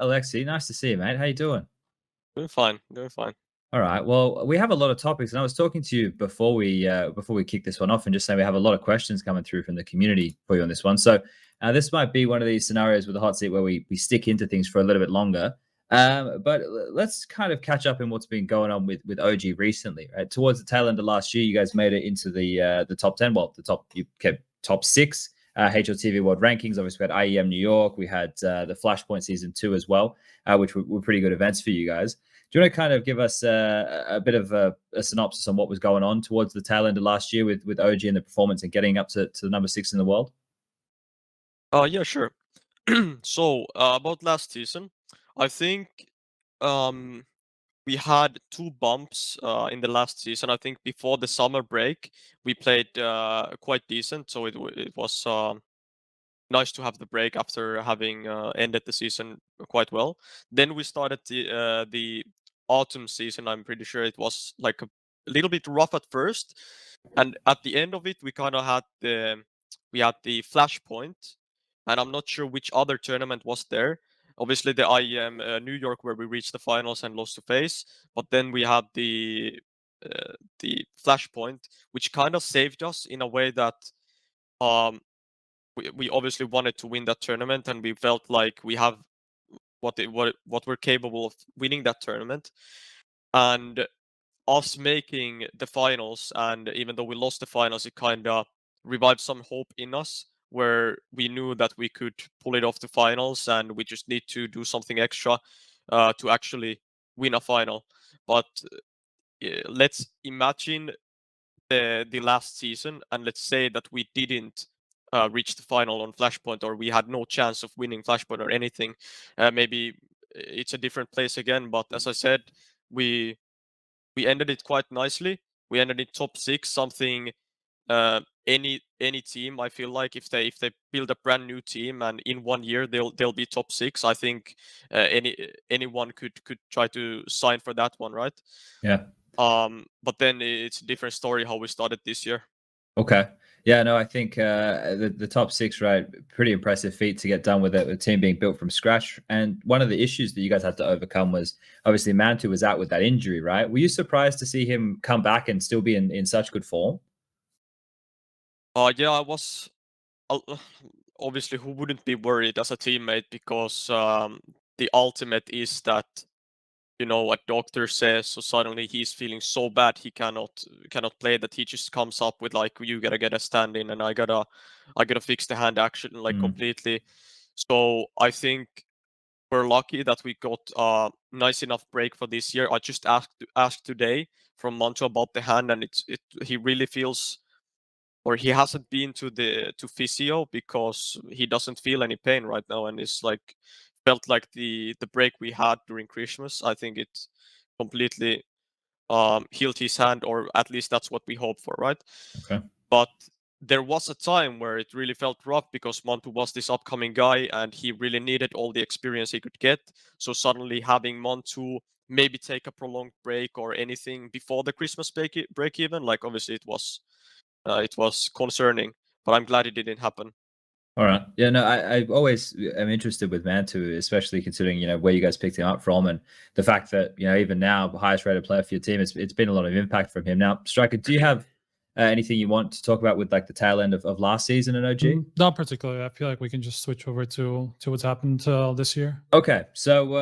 Alexei, nice to see you, mate. How you doing? Doing fine, doing fine. All right. Well, we have a lot of topics, and I was talking to you before we kick this one off, and just saying we have a lot of questions coming through from the community for you on this one. So this might be one of these scenarios with the hot seat where we stick into things for a little bit longer. But let's kind of catch up in what's been going on with OG recently. Right towards the tail end of last year, you guys made it into the top 10. Well, you kept top 6. HLTV World Rankings. Obviously, we had IEM New York. We had the Flashpoint Season 2 as well, which were pretty good events for you guys. Do you want to kind of give us a bit of a synopsis on what was going on towards the tail end of last year with OG and the performance and getting up to the number 6 in the world? Yeah, sure. So about last season, I think we had 2 bumps in the last season. I think before the summer break, we played quite decent, so it was nice to have the break after having ended the season quite well. Then we started the autumn season. I'm pretty sure it was like a little bit rough at first, and at the end of it, we kind of had the Flashpoint, and I'm not sure which other tournament was there. Obviously, the IEM New York, where we reached the finals and lost to FaZe, but then we had the Flashpoint, which kind of saved us in a way that um, we obviously wanted to win that tournament, and we felt like we have what we're capable of winning that tournament. And us making the finals, and even though we lost the finals, it kind of revived some hope in us, where we knew that we could pull it off the finals, and we just need to do something extra to actually win a final. But let's imagine the last season, and let's say that we didn't reach the final on Flashpoint, or we had no chance of winning Flashpoint or anything. Maybe it's a different place again. But as I said, we ended it quite nicely. We ended it top 6, something any team, I feel like, if they build a brand new team and in 1 year they'll be top 6, I think anyone could try to sign for that one, right? Yeah. But then it's a different story how we started this year. Okay. Yeah, no, I think the top 6, right? Pretty impressive feat to get done with it, with a team being built from scratch. And one of the issues that you guys had to overcome was obviously Mantu was out with that injury, right? Were you surprised to see him come back and still be in such good form? Yeah, I was. Obviously, who wouldn't be worried as a teammate, because the ultimate is that, you know, what doctor says, so suddenly he's feeling so bad he cannot play, that he just comes up with like, you gotta get a stand in, and I gotta fix the hand action like completely. So I think we're lucky that we got a nice enough break for this year. I just asked today from Mantu about the hand, and he really feels, or he hasn't been to physio because he doesn't feel any pain right now, and it's like felt like the break we had during Christmas. I think it completely healed his hand, or at least that's what we hope for, right? Okay. But there was a time where it really felt rough, because Mantu was this upcoming guy and he really needed all the experience he could get. So suddenly having Mantu maybe take a prolonged break or anything before the Christmas break even, like, obviously it was concerning, but I'm glad it didn't happen. All right. Yeah, no, I always am interested with Mantu, especially considering, where you guys picked him up from and the fact that, even now, highest rated player for your team, it's been a lot of impact from him. Now, Striker, do you have anything you want to talk about with like the tail end of last season in OG? Not particularly. I feel like we can just switch over to what's happened this year. Okay. So,